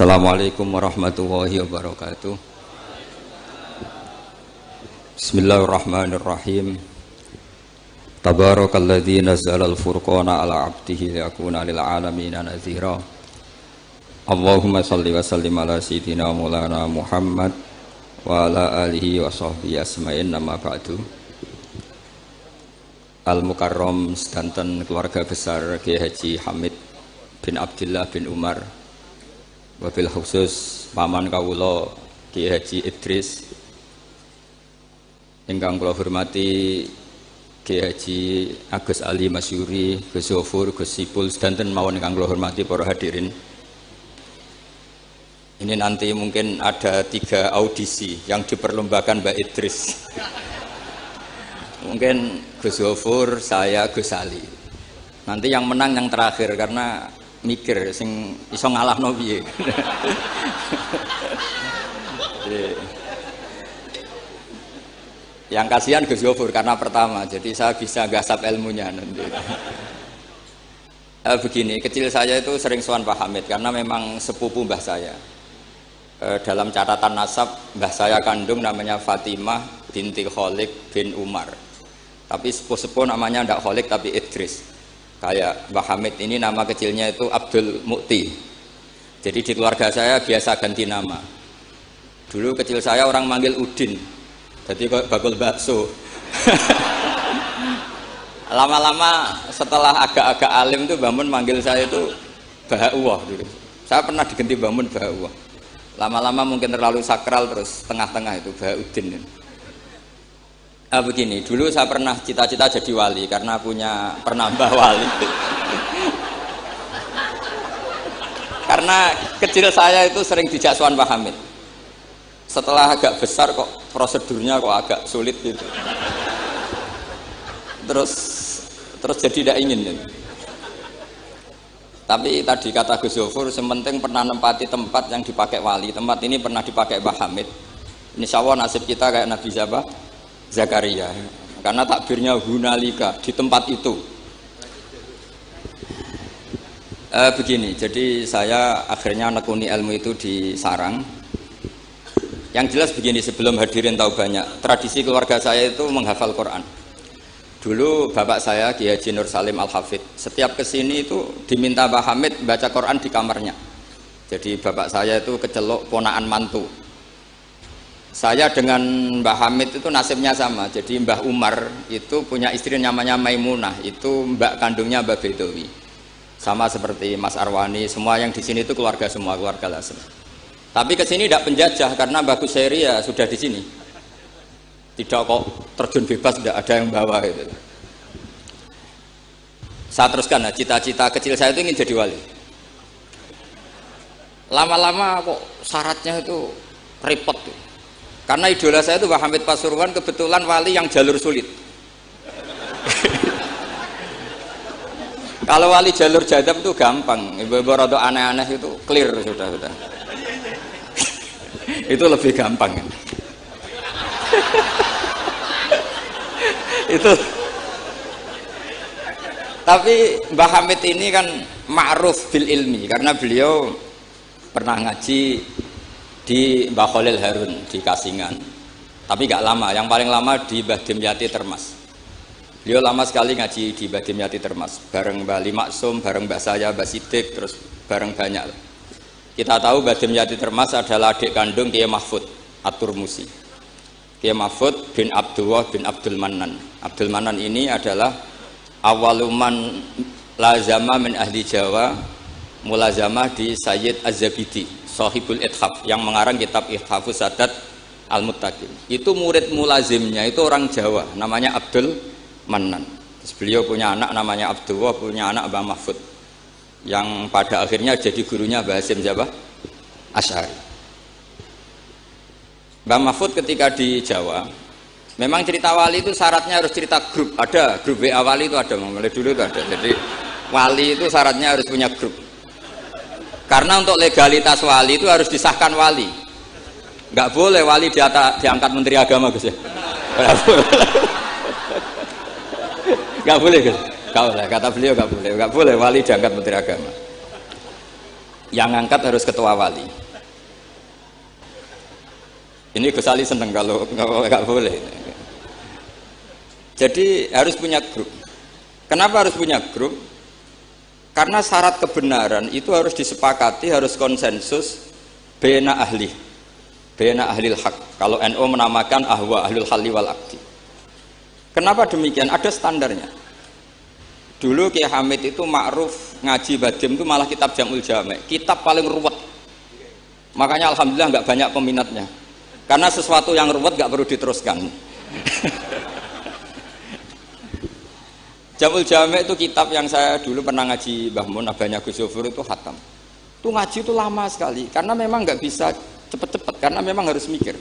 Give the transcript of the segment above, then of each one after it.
Assalamualaikum warahmatullahi wabarakatuh. Bismillahirrahmanirrahim. Tabarakalladzi nazzala al-furqana ala 'abdihi liyakuna lil 'alamina nadhira. Allahumma shalli wa sallim ala sayyidina maulana Muhammad wa ala alihi wa sahbihi asma'in, amma ba'du. Al-Mukarram sedanten keluarga besar Kiai Haji Hamid bin Abdillah bin Umar, wabil khusus paman kawula Kiai Haji Idris, ingkang kula hormati Kiai Haji Agus Ali Masyuri, Gus Zofur, Gus Sipul, sedanten mawon ingkang kula hormati para hadirin. Ini nanti mungkin ada 3 audisi yang diperlombakan Mbak Idris. Mungkin Gus Zofur, saya, Gus Ali. Nanti yang menang yang terakhir karena mikir sing iso ngalahno piye. Yang kasihan Gus Zofur karena pertama, jadi saya bisa gasap ilmunya nanti. Begini, kecil saya itu sering sowan Pak Hamid karena memang sepupu mbah saya. Dalam catatan nasab mbah saya kandung namanya Fatimah binti Kholik bin Umar. Tapi sepuh-sepuh namanya ndak Kholik tapi Idris. Kayak Mbah Hamid ini nama kecilnya itu Abdul Mukti. Jadi di keluarga saya biasa ganti nama. Dulu kecil saya orang manggil Udin, jadi kok bakul bakso. Lama-lama setelah agak-agak alim tuh Mbah Mun manggil saya itu Bahauwah dulu. Saya pernah diganti Mbah Mun Bahauwah. Lama-lama mungkin terlalu sakral, terus tengah-tengah itu Bahaudin. Begini, dulu saya pernah cita-cita jadi wali karena punya penambah wali. Karena kecil saya itu sering dijak sowan Pak Hamid. Setelah agak besar kok prosedurnya kok agak sulit gitu. Terus jadi tidak ingin. Tapi tadi kata Gus Zofur, sementing pernah nempati tempat yang dipakai wali. Tempat ini pernah dipakai Pak Hamid. Insya Allah nasib kita kayak Nabi Zakaria, karena takbirnya hunalika, di tempat itu. Begini, jadi saya akhirnya nekuni ilmu itu di sarang. Yang jelas begini, sebelum hadirin tahu banyak, tradisi keluarga saya itu menghafal Quran. Dulu bapak saya Kiai Haji Nur Salim Al-Hafidh, setiap kesini itu diminta Mbah Hamid baca Quran di kamarnya. Jadi bapak saya itu kecelok ponaan mantu. Saya dengan Mbah Hamid itu nasibnya sama. Jadi Mbah Umar itu punya istri namanya Maimunah, itu mbak kandungnya Mbah Bedowi. Sama seperti Mas Arwani, semua yang di sini itu keluarga semua, keluarga Lasem. Tapi ke sini tidak penjajah karena Mbah Kuseri ya sudah di sini. Tidak kok terjun bebas, tidak ada yang bawa itu. Saya teruskan, cita-cita kecil saya itu ingin jadi wali. Lama-lama kok syaratnya itu repot tuh. Karena idola saya itu Mbah Hamid Pasuruan, kebetulan wali yang jalur sulit. Kalau wali jalur jadab itu gampang, ibu-ibu rada aneh-aneh itu clear sudah. Itu lebih gampang. Itu. Tapi Mbah Hamid ini kan ma'ruf bil ilmi karena beliau pernah ngaji di Mbah Khalil Harun di Kasingan, tapi gak lama. Yang paling lama di Mbah Dimyati Termas. Beliau lama sekali ngaji di Mbah Dimyati Termas, bareng Mbah Ali Maksum, bareng Mbah saya, Mbah Sidik, terus bareng banyak. Kita tahu Mbah Dimyati Termas adalah adik kandung Kiai Mahfud At-Turmusi. Kiai Mahfud bin Abdullah bin Abdul Manan. Abdul Manan ini adalah awaluman lazama min ahli Jawa, mulazamah di Sayyid Az-Zabidi, Sahibul Ithaf, yang mengarang kitab Ithafus Sadat Al-Muttaqin. Itu murid mulazimnya itu orang Jawa, namanya Abdul Manan. Terus beliau punya anak namanya Abdullah, punya anak Mbah Mahfud, yang pada akhirnya jadi gurunya Mbah Hasyim Asy'ari. Mbah Mahfud ketika di Jawa, memang cerita wali itu syaratnya harus cerita grup. Ada grup WA wali itu ada, mulai dulu itu ada. Jadi wali itu syaratnya harus punya grup. Karena untuk legalitas wali itu harus disahkan wali. Nggak boleh wali diangkat Menteri Agama, Gus ya. Nggak boleh, Gus. Nggak boleh, kata beliau nggak boleh wali diangkat Menteri Agama. yang ngangkat harus ketua wali. Ini Gus Ali seneng kalau nggak boleh. Jadi harus punya grup. Kenapa harus punya grup? Karena syarat kebenaran itu harus disepakati, harus konsensus bena ahlil haq. Kalau NU menamakan ahwa ahlul halli wal aqdi. Kenapa demikian? Ada standarnya. Dulu Kiai Hamid itu ma'ruf ngaji badim itu malah kitab Jamul Jami', kitab paling ruwet. Makanya alhamdulillah nggak banyak peminatnya. Karena sesuatu yang ruwet nggak perlu diteruskan. Jamul Jami' itu kitab yang saya dulu pernah ngaji Mbah Mun, abahnya Gus Zofur itu khatam. Itu ngaji itu lama sekali karena memang nggak bisa cepet-cepet karena memang harus mikir.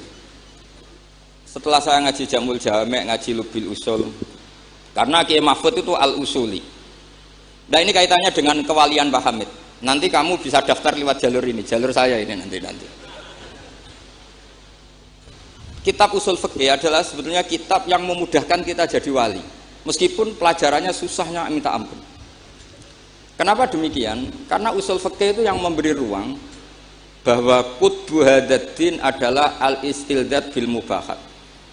Setelah saya ngaji Jamul Jami', ngaji Lubil Usul, karena Kiai Mahfud itu al-usuli. Nah ini kaitannya dengan kewalian Mbah Hamid. Nanti kamu bisa daftar lewat jalur ini, jalur saya ini nanti. Kitab Usul Fiqh adalah sebetulnya kitab yang memudahkan kita jadi wali. Meskipun pelajarannya susahnya minta ampun. Kenapa demikian? Karena usul fikih itu yang memberi ruang bahwa qutbu hadaddin adalah al-istildad bil mubahat.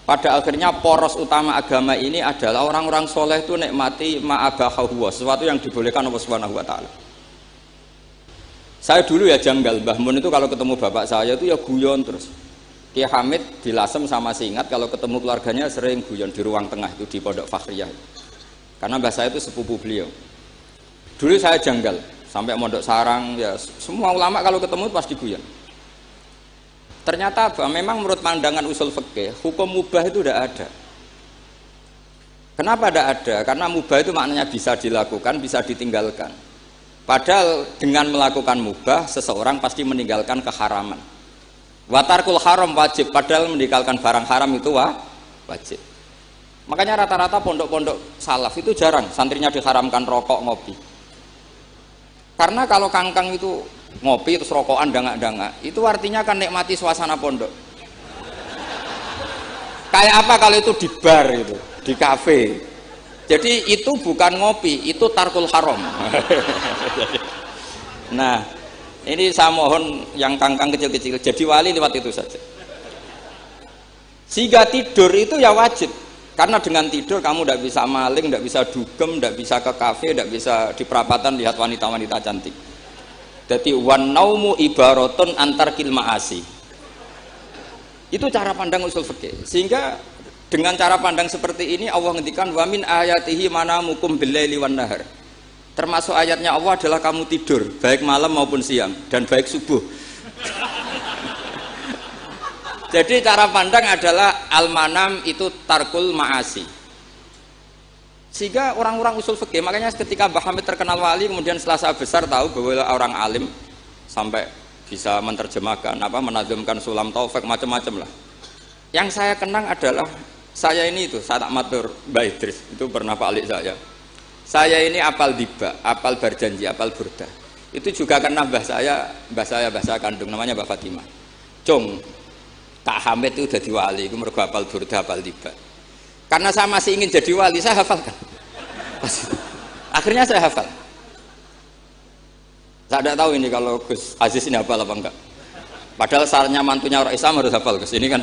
Pada akhirnya poros utama agama ini adalah orang-orang soleh itu nikmati ma'abahahu, sesuatu yang dibolehkan Allah Subhanahu wa taala. Saya dulu ya janggal, Mbah Mun itu kalau ketemu bapak saya itu ya guyon terus. Kiai Hamid di Lasem sama Singat kalau ketemu keluarganya sering guyon di ruang tengah itu di Pondok Fakhriyah. Karena mbah saya itu sepupu beliau. Dulu saya janggal sampai Mondok Sarang ya semua ulama kalau ketemu pasti guyon. Ternyata apa? Memang menurut pandangan usul fikih hukum mubah itu tidak ada. Kenapa tidak ada? Karena mubah itu maknanya bisa dilakukan, bisa ditinggalkan. Padahal dengan melakukan mubah seseorang pasti meninggalkan keharaman. Watarkul haram wajib, padahal meninggalkan barang haram itu wajib. Makanya rata-rata pondok-pondok salaf itu jarang santrinya diharamkan rokok, ngopi. Karena kalau kangkang itu ngopi terus rokokan dangak-dangak, itu artinya kan nikmati suasana pondok. Kayak apa kalau itu di bar itu, di kafe. Jadi itu bukan ngopi, itu tarkul haram. Nah, ini saya mohon yang kangkang kecil-kecil jadi wali lewat itu saja. Sehingga tidur itu ya wajib. Karena dengan tidur kamu tidak bisa maling, tidak bisa dugem, tidak bisa ke kafe, tidak bisa di perapatan lihat wanita-wanita cantik. Jadi wan naumu ibaratun antar kilmaasi. Itu cara pandang usul fikih. Sehingga dengan cara pandang seperti ini Allah ngendikan wa min ayatihi manamukum billaili wan nahar. Termasuk ayatnya Allah adalah kamu tidur baik malam maupun siang dan baik subuh. Jadi cara pandang adalah al-manam itu tarkul ma'asi. Sehingga orang-orang usul fikih, makanya ketika Mbah Hamid terkenal wali, kemudian setelah saya besar tahu bahwa orang alim sampai bisa menerjemahkan menazamkan sulam taufik macam-macam lah. Yang saya kenang adalah saya ini itu, saya tak matur Mbak Idris, itu pernah Pak Alik saya ini apal diba, apal berjanji, apal burdah. Itu juga karena mbah saya kandung namanya Mbak Fatimah. Cung, Kak Hamid itu jadi wali, itu mergo apal burdah, apal diba. Karena saya masih ingin jadi wali, saya hafalkan. Akhirnya saya hafal. Saya tidak tahu ini kalau Gus Aziz ini hafal apa enggak. Padahal sarannya mantunya orang Islam harus hafal Gus. Ini kan.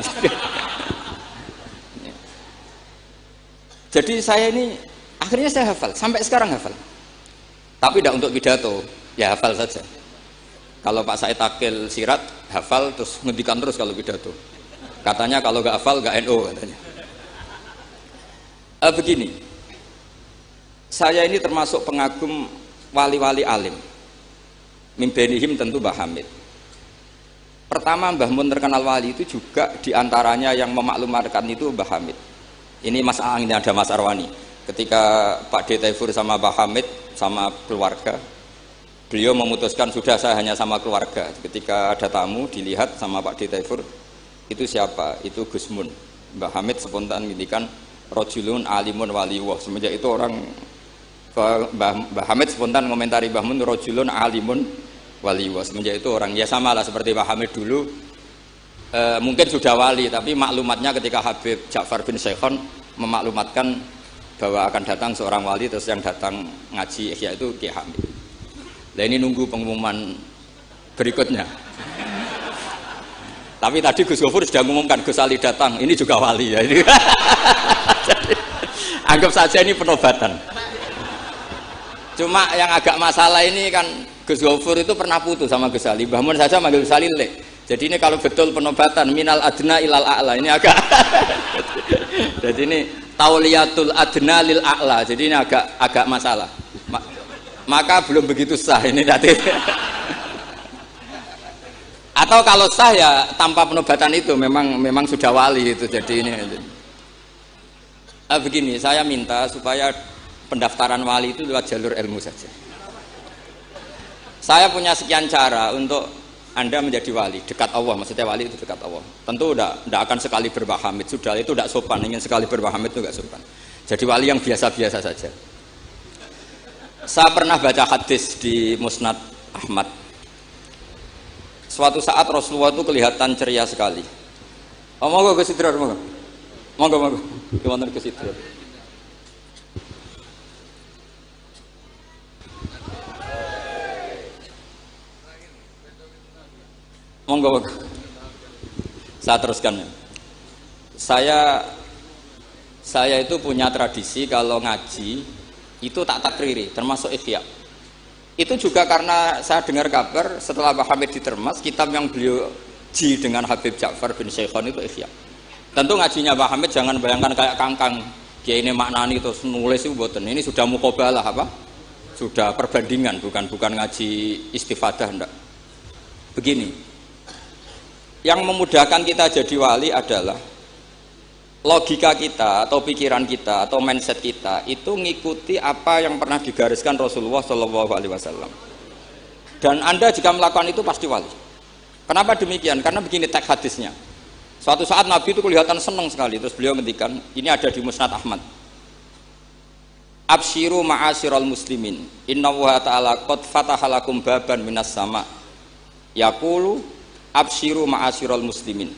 Jadi saya ini akhirnya saya hafal, sampai sekarang hafal. Tapi tidak untuk pidato, ya hafal saja. Kalau Pak Said Akil sirat, hafal terus ngendikan terus kalau pidato. Katanya kalau nggak hafal nggak NU katanya. Begini, saya ini termasuk pengagum wali-wali alim. Mimbenihim tentu Mbah Hamid. Pertama Mbah Mun terkenal wali itu juga diantaranya yang memaklumatkan itu Mbah Hamid. Ini ini ada Mas Arwani. Ketika Pak D. Taifur sama Mbah Hamid sama keluarga, beliau memutuskan sudah saya hanya sama keluarga. Ketika ada tamu dilihat sama Pak D. Taifur, itu siapa? Itu Gus Mun. Mbah Hamid spontan ngintikan rojulun alimun waliwah. Semenjak itu orang Mbah Hamid spontan komentari Mbah Mun rojulun alimun waliwah. Semenjak itu orang ya sama lah seperti Mbah Hamid dulu. Mungkin sudah wali, tapi maklumatnya ketika Habib Ja'far bin Syekhon memaklumatkan bahwa akan datang seorang wali, terus yang datang ngaji Ihya itu Kiai Hamid. Nah ini nunggu pengumuman berikutnya. Tapi tadi Gus Gofur sudah mengumumkan Gus Ali datang, ini juga wali ya. Jadi, anggap saja ini penobatan. Cuma yang agak masalah ini kan Gus Gofur itu pernah putus sama Gus Ali. Mbah Mun saja manggil Gus Ali lek. Jadi ini kalau betul penobatan minal adna ilal a'la ini agak. Jadi ini tauliyatul adna lil a'la. Jadi ini agak masalah. Maka belum begitu sah ini nanti. Atau kalau sah ya tanpa penobatan itu memang sudah wali itu. Jadi ini. Begini, saya minta supaya pendaftaran wali itu lewat jalur ilmu saja. Saya punya sekian cara untuk Anda menjadi wali, dekat Allah, maksudnya wali itu dekat Allah. Tentu tidak akan sekali berbahamid, sudah itu tidak sopan, ingin sekali berbahamid itu tidak sopan. Jadi wali yang biasa-biasa saja. Saya pernah baca hadis di Musnad Ahmad. Suatu saat Rasulullah itu kelihatan ceria sekali. Oh, monggo Gus Idrar, monggo. Monggo. Gimana Gus Idrar? Monggo. Saya teruskan. Saya itu punya tradisi kalau ngaji itu tak takriri, termasuk ikhya. Itu juga karena saya dengar kabar setelah Pak Hamid ditermas, kitab yang beliau ji dengan Habib Ja'far bin Syekhon itu ikhya. Tentu ngajinya Pak Hamid jangan bayangkan kayak kangkang, dia ini maknani terus nulis itu boten. Ini sudah muqabalah apa? Sudah perbandingan, bukan ngaji istifadah ndak. Begini. Yang memudahkan kita jadi wali adalah logika kita atau pikiran kita atau mindset kita itu ngikuti apa yang pernah digariskan Rasulullah SAW. Dan Anda jika melakukan itu pasti wali. Kenapa demikian? Karena begini teks hadisnya. Suatu saat Nabi itu kelihatan senang sekali, terus beliau ngendikan, ini ada di Musnad Ahmad. Absyiru ma'asyiral muslimin, innallaha ta'ala qad fatahalakum baban minas sama. Yaqulu absyiru ma'asyiral muslimin.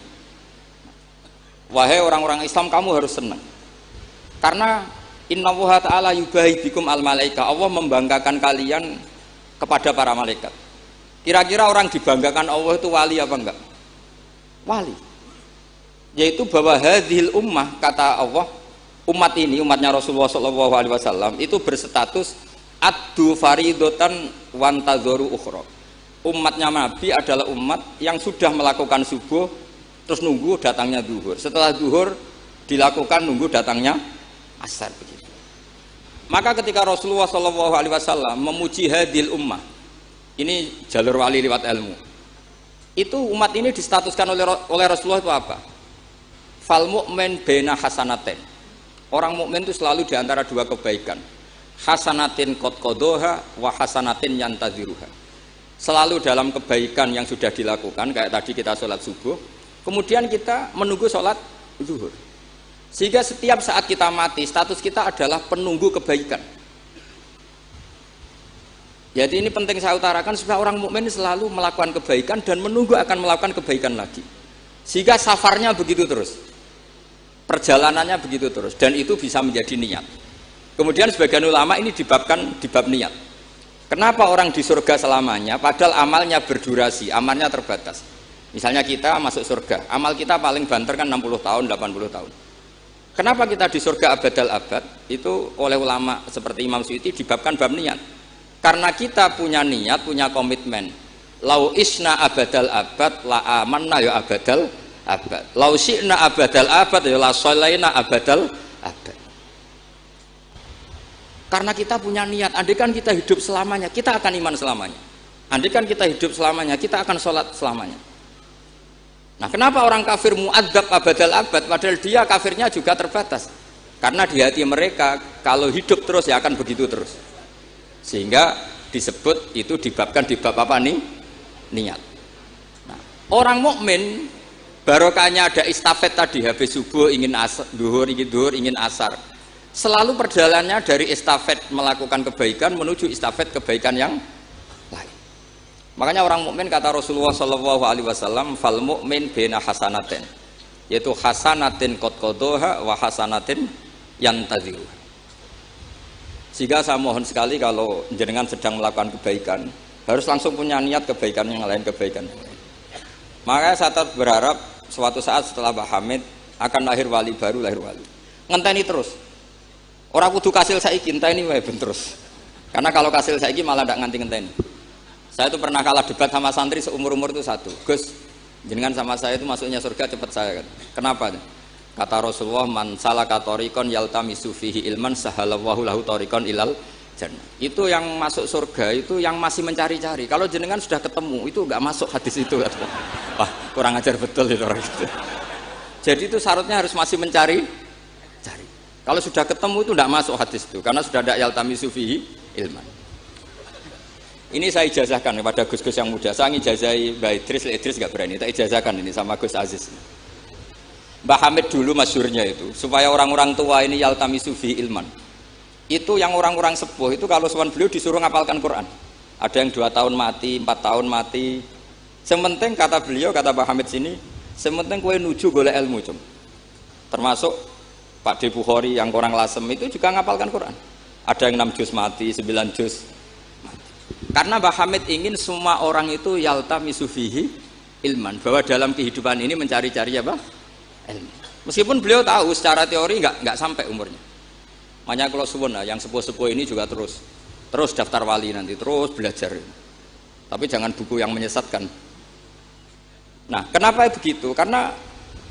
Wahai orang-orang Islam, kamu harus senang. Karena innallaha ta'ala yubahi bikum al-malaika. Allah membanggakan kalian kepada para malaikat. Kira-kira orang dibanggakan Allah itu wali apa enggak? Wali. Yaitu bahwa hadhil ummah, kata Allah, umat ini, umatnya Rasulullah SAW itu berstatus addu faridotan wantadzoru ukhra. Umatnya Nabi adalah umat yang sudah melakukan subuh terus nunggu datangnya zuhur. Setelah zuhur dilakukan nunggu datangnya asar begitu. Maka ketika Rasulullah SAW memuji hadil ummah, ini jalur wali lewat ilmu, itu umat ini distatuskan oleh Rasulullah itu apa? Fal mu'min baina hasanatin. Orang mukmin itu selalu diantara dua kebaikan. Hasanatin qad qadaha wa hasanatin yantaziruha. Selalu dalam kebaikan yang sudah dilakukan, kayak tadi kita sholat subuh, kemudian kita menunggu sholat zuhur. Sehingga setiap saat kita mati, status kita adalah penunggu kebaikan. Jadi ini penting saya utarakan supaya orang mukmin selalu melakukan kebaikan dan menunggu akan melakukan kebaikan lagi. Sehingga safarnya begitu terus, perjalanannya begitu terus, dan itu bisa menjadi niat. Kemudian sebagian ulama ini dibabkan di bab niat. Kenapa orang di surga selamanya padahal amalnya berdurasi, amalnya terbatas. Misalnya kita masuk surga, amal kita paling banter kan 60 tahun, 80 tahun. Kenapa kita di surga abadal abad? Itu oleh ulama seperti Imam Suyuti dibabkan bab niat. Karena kita punya niat, punya komitmen. Lau isna abadal abad la amanna ya abadal abad. Lau syi'na abadal abad ya la sholaina abadal abad. Karena kita punya niat, andaikan kita hidup selamanya, kita akan iman selamanya. Andaikan kita hidup selamanya, kita akan sholat selamanya. Nah, kenapa orang kafir mu'adzab abadal abad, padahal dia kafirnya juga terbatas? Karena di hati mereka, kalau hidup terus ya akan begitu terus. Sehingga disebut itu dibabkan di bab apa nih? Niat. Nah, orang mukmin barokahnya ada istafet tadi, habis subuh ingin asar, duhur ingin asar. Selalu perjalanannya dari estafet melakukan kebaikan menuju estafet kebaikan yang lain. Makanya orang mukmin kata Rasulullah SAW, fal mukmin bena hasanatin, yaitu hasanatin qad qadaha wa hasanatin yantaziruha. Sehingga saya mohon sekali kalau jenengan sedang melakukan kebaikan, Harus langsung punya niat kebaikan yang lain, kebaikan. Makanya saya tetap berharap suatu saat setelah Mbah Hamid akan lahir wali baru, lahir wali. Ngenteni terus. Orang kudu kasil saiki, ngenteni wae ben terus. Karena kalau kasil saiki malah ndak nganti ngenteni. Saya itu pernah kalah debat sama santri seumur-umur itu satu. Gus, jenengan sama saya itu masuknya surga cepat saya kan. Kenapa? Kata Rasulullah, man salaka tariqan yaltamisu fihi ilman sahalallahu lahu tariqan ilal jannah. Itu yang masuk surga itu yang masih mencari-cari. Kalau jenengan sudah ketemu itu enggak masuk hadis itu. Wah, kurang ajar betul itu orang itu. Jadi itu syaratnya harus masih mencari. Kalau sudah ketemu itu enggak masuk hadis itu karena sudah ada yaltamisu fihi ilman. Ini saya ijazahkan kepada Gus-Gus yang muda. Saya ngijazahi Mbak Idris enggak berani. Tak ijazahkan ini sama Gus Aziz. Mbah Hamid dulu masyhurnya itu supaya orang-orang tua ini yaltamisu fihi ilman. Itu yang orang-orang sepuh itu kalau sowan beliau disuruh ngapalkan Quran. Ada yang 2 tahun mati, 4 tahun mati. Sementing kata beliau, kata Mbah Hamid sini, sementing kowe nuju golek ilmu cum. Termasuk Pak De Bukhari yang orang Lasem itu juga ngapalkan Quran. Ada yang 6 juz mati, 9 juz mati. Karena Mbah Hamid ingin semua orang itu yaltamisu fihi ilman, bahwa dalam kehidupan ini mencari-cari apa? Ilmu. Meskipun beliau tahu secara teori nggak sampai umurnya. Makanya kalau suwun yang sepuh-sepuh ini juga terus daftar wali nanti, terus belajar. Tapi jangan buku yang menyesatkan. Nah, kenapa begitu? Karena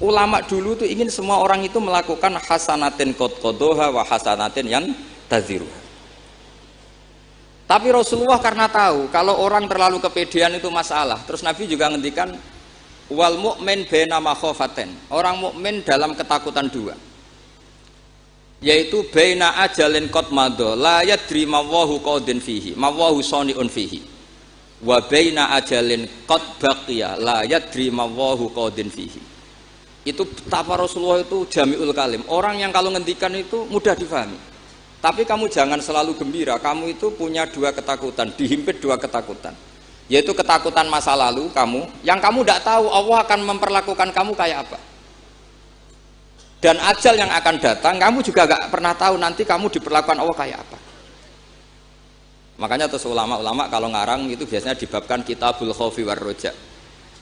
ulama dulu tuh ingin semua orang itu melakukan hasanatin qad qadoha wa hasanatin yang taziru. Tapi Rasulullah karena tahu kalau orang terlalu kepedean itu masalah. Terus Nabi juga ngendikan wal mu'min baina makhofaten. Orang mukmin dalam ketakutan dua. Yaitu baina ajalin qad madha la yadri mawahu qadin fihi mawahu saniun fihi wa baina ajalin qad baqiya la yadri mawahu qadin fihi. Itu betapa Rasulullah itu jami'ul kalim, orang yang kalau ngendikan itu mudah difahami. Tapi kamu jangan selalu gembira, kamu itu punya dua ketakutan, dihimpit dua ketakutan, yaitu ketakutan masa lalu kamu yang kamu tidak tahu Allah akan memperlakukan kamu kayak apa. Dan ajal yang akan datang, kamu juga gak pernah tahu nanti kamu diperlakukan Allah kayak apa. Makanya terus ulama-ulama kalau ngarang itu biasanya dibabkan kitabul khaufi war roja.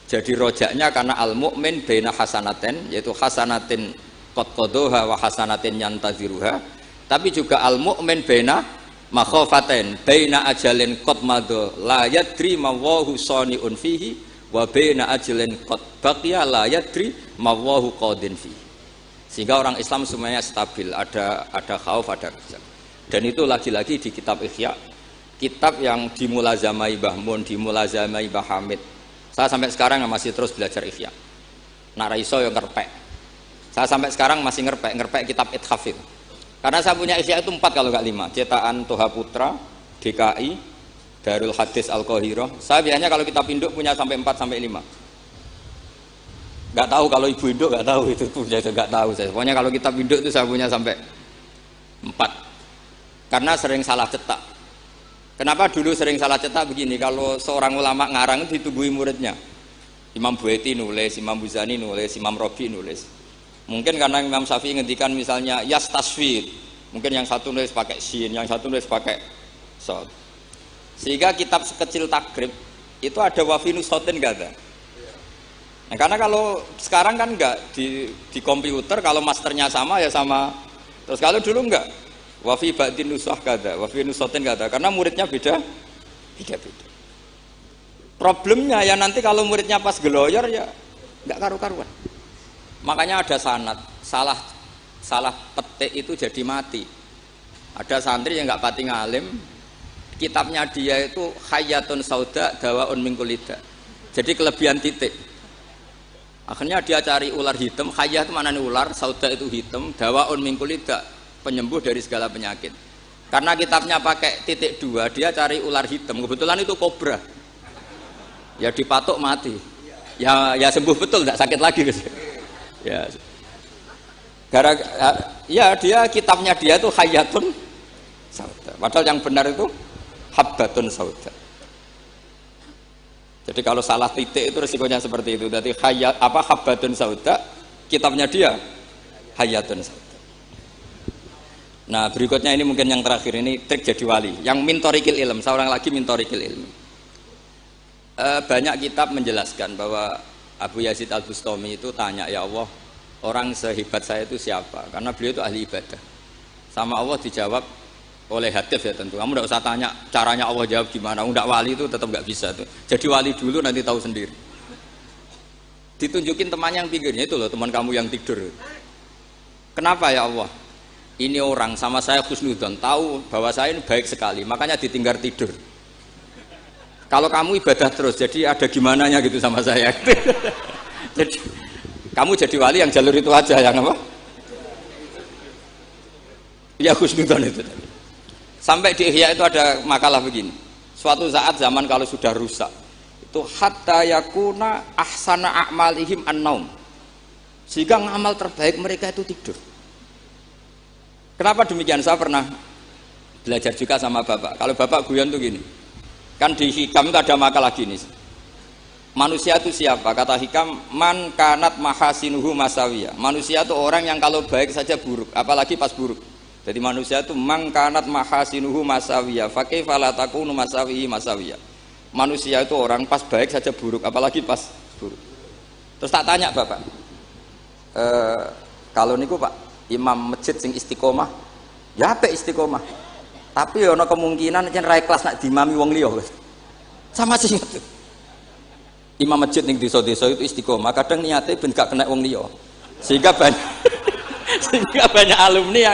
Jadi rojaknya karena al-mu'min baina hasanatin, yaitu hasanatin qad qadoha wa hasanatin yantaziruha. Tapi juga al-mu'min baina makhofatin, baina ajalin qad madha la yadri mawahu saniun fihi wa baina ajalin qad baqiya la yadri mawahu qadin fihi. Sehingga orang Islam semuanya stabil, ada khauf, ada kerja. Dan itu lagi-lagi di kitab Ihya, kitab yang dimulazamai Mbah Mun, dimulazamai Mbah Hamid. Saya sampai sekarang masih terus belajar Ihya. Nak ra iso yang ngerpek. Saya sampai sekarang masih ngerpek kitab Ithaf itu. Karena saya punya Ihya itu 4 kalau nggak 5. Cetakan Toha Putra, DKI, Darul Hadis Al-Qahirah. Saya biasanya kalau kitab induk punya sampai 4 sampai 5. Nggak tahu kalau ibu induk nggak tahu itu punya, nggak tahu saya. Pokoknya kalau kitab induk itu saya punya sampai 4. Karena sering salah cetak. Kenapa dulu sering salah cetak begini? Kalau seorang ulama ngarang itu ditungguin muridnya. Imam Buaiti nulis, Imam Buzani nulis, Imam Robi nulis. Mungkin karena Imam Syafi'i ngendikan misalnya yas tasfir. Mungkin yang satu nulis pakai shin, yang satu nulis pakai sod. Sehingga kitab sekecil takrib itu ada wafinus sotin nggak ada. Nah, karena kalau sekarang kan enggak di komputer kalau masternya sama ya sama. Terus kalau dulu enggak, wafi ba'din nusah kada, wafi nusotin kada, karena muridnya beda. Problemnya ya nanti kalau muridnya pas geloyor ya enggak karu-karuan. Makanya ada sanad, salah petik itu jadi mati. Ada santri yang enggak pati ngalim, kitabnya dia itu Hayatun Sauda Dawaun min Kulida. Jadi kelebihan titik. Akhirnya dia cari ular hitam, khayah itu mana nih ular, sauda itu hitam, dawaun min kulida, penyembuh dari segala penyakit. Karena kitabnya pakai titik 2, dia cari ular hitam, kebetulan itu kobra. Ya dipatok mati. Ya sembuh betul, tidak sakit lagi. Ya. Ya dia kitabnya dia itu khayatun sauda. Padahal yang benar itu habbatun sauda. Jadi kalau salah titik itu resikonya seperti itu. Jadi habbatun sauda, kitabnya dia hayatun sauda. Nah berikutnya ini mungkin yang terakhir, ini trik jadi wali. Yang mintorikil ilm, seorang lagi mintorikil ilmi. Banyak kitab menjelaskan bahwa Abu Yazid Al-Bustami itu tanya, ya Allah, orang sehebat saya itu siapa? Karena beliau itu ahli ibadah. Sama Allah dijawab oleh Hatif ya tentu. Kamu tidak usah tanya caranya Allah jawab gimana. Tidak wali itu tetap nggak bisa tuh. Jadi wali dulu nanti tahu sendiri. Ditunjukin temannya yang pinggirnya itu loh, teman kamu yang tidur. Kenapa ya Allah? Ini orang sama saya husnudzon, tahu bahwa saya ini baik sekali, makanya ditinggal tidur. Kalau kamu ibadah terus, jadi ada gimananya gitu sama saya. Jadi kamu jadi wali yang jalur itu aja, yang apa? Ya husnudzon itu. Sampai di Ihya itu ada makalah begini. Suatu saat zaman kalau sudah rusak, itu hatta yakuna ahsana a'malihim an-naum. Sehingga amal terbaik mereka itu tidur. Kenapa demikian? Saya pernah belajar juga sama bapak. Kalau bapak guyon tuh gini. Kan di Hikam itu ada makalah gini. Manusia itu siapa? Kata Hikam, man kanat mahasinuhu masawiyah. Manusia itu orang yang kalau baik saja buruk, apalagi pas buruk. Jadi manusia itu man kanat mahasinuhu masawiyah, fa kaifa la takunu masawihi masawiyah. Manusia itu orang pas baik saja buruk, apalagi pas buruk. Terus tak tanya bapak, kalau niku Pak, imam masjid sing istiqomah, ya apa istiqomah? Tapi ono kemungkinan yen ra ikhlas nak dimami wong liya. Sama sih itu. Imam masjid ning desa-desa itu istiqomah, kadang niate ben gak kena wong liya. Sehingga banyak alumni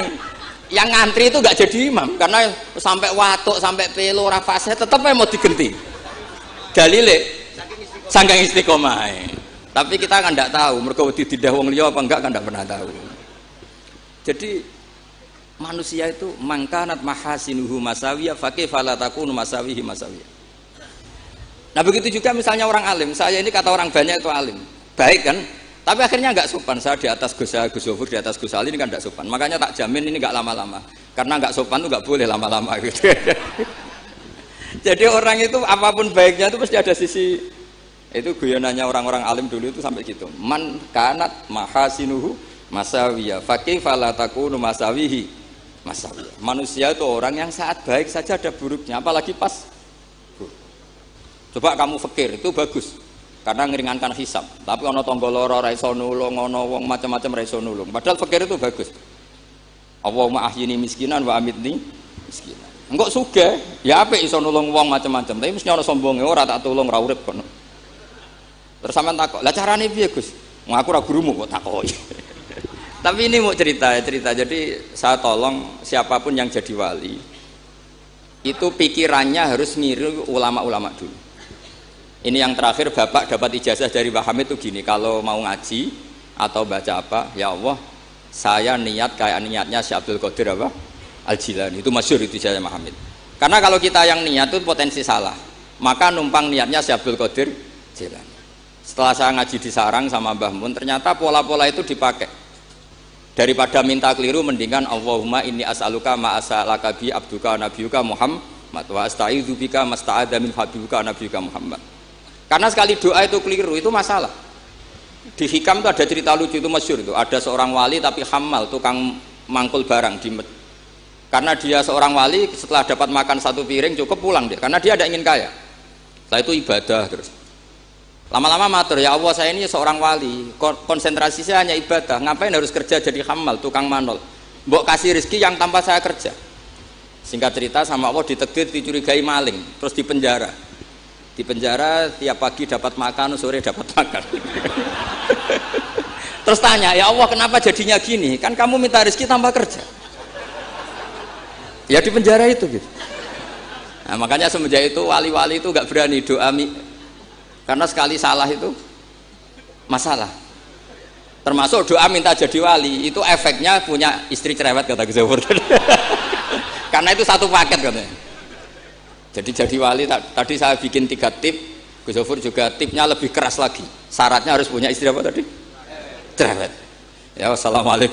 yang ngantri itu gak jadi imam karena sampai watuk, sampai pelo ora fase tetep mau digenti. Dalile saking istiqomah. Tapi kita kan ndak tahu mergo ditindah wong liya apa enggak kan ndak pernah tahu. Jadi manusia itu mangkanat mahasinuhu masawiyah fa kaifa la takunu masawihi masawiyah. Nah begitu juga misalnya orang alim, saya ini kata orang banyak itu alim, baik kan? Tapi akhirnya nggak sopan. Saya di atas Gus Zofur, di atas Gus Ali ini kan nggak sopan. Makanya tak jamin ini nggak lama-lama, karena nggak sopan tuh nggak boleh lama-lama gitu. Jadi orang itu apapun baiknya itu pasti ada sisi. Itu guyonannya orang-orang alim dulu itu sampai gitu. Man kanat mahasinuhu masawiyah fa kaifa la takunu masawihi masawiyah. Manusia itu orang yang saat baik saja ada buruknya, apalagi pas buruk. Coba kamu fikir itu bagus karena ngeringankan hisab. Tapi ono tangga lara ra iso nulung, ono wong macam-macam ra iso nulung. Padahal fikir itu bagus. Allahumma ahyini miskinan wa amitni miskinan. Engko sugih, ya apik iso nulung wong macam-macam. Tapi mesti ono sombonge ora tak tulung ra urip kono. Terus sampean takok, "Lah carane piye, Gus?" Ngaku ora gurumu kok takoki. Tapi ini mau cerita. Jadi saya tolong siapapun yang jadi wali itu pikirannya harus niru ulama-ulama dulu. Ini yang terakhir, bapak dapat ijazah dari Mbah Hamid itu gini, kalau mau ngaji atau baca apa, ya Allah saya niat kayak niatnya Syekh Abdul Qadir apa? Al-Jilani. Itu masyhur itu ijazah Mbah Hamid. Karena kalau kita yang niat itu potensi salah, maka numpang niatnya Syekh Abdul Qadir Jilani. Setelah saya ngaji di Sarang sama Mbah Mun, ternyata pola-pola itu dipakai. Daripada minta keliru, mendingan Allahumma inni as'aluka ma as'alaka bi abduka nabiyuka Muhammad wa asta'idzu bika masta'adza min habibuka nabiyuka Muhammad. Karena sekali doa itu keliru, itu masalah. Di Hikam itu ada cerita lucu, itu masyhur itu. Ada seorang wali tapi hamal, tukang mangkul barang di karena dia seorang wali, setelah dapat makan satu piring cukup pulang dia, karena dia tidak ingin kaya. Setelah itu ibadah terus. Lama-lama matur, ya Allah saya ini seorang wali, konsentrasi saya hanya ibadah, ngapain harus kerja jadi hamal, tukang manol. Mbok kasih rezeki yang tanpa saya kerja. Singkat cerita sama Allah ditegir, dicurigai maling, terus dipenjara. Dipenjara tiap pagi dapat makan, sore dapat makan. Terus tanya, ya Allah kenapa jadinya gini? Kan kamu minta rezeki tanpa kerja. Ya di penjara itu gitu. Nah, makanya semenjak itu wali-wali itu nggak berani doa karena sekali salah itu masalah. Termasuk doa minta jadi wali itu efeknya punya istri cerewet kata Gus Zofur. Karena itu satu paket katanya. Jadi wali tadi saya bikin 3 tip, Gus Zofur juga tipnya lebih keras lagi. Syaratnya harus punya istri apa tadi? Cerewet. Ya wassalamualaikum.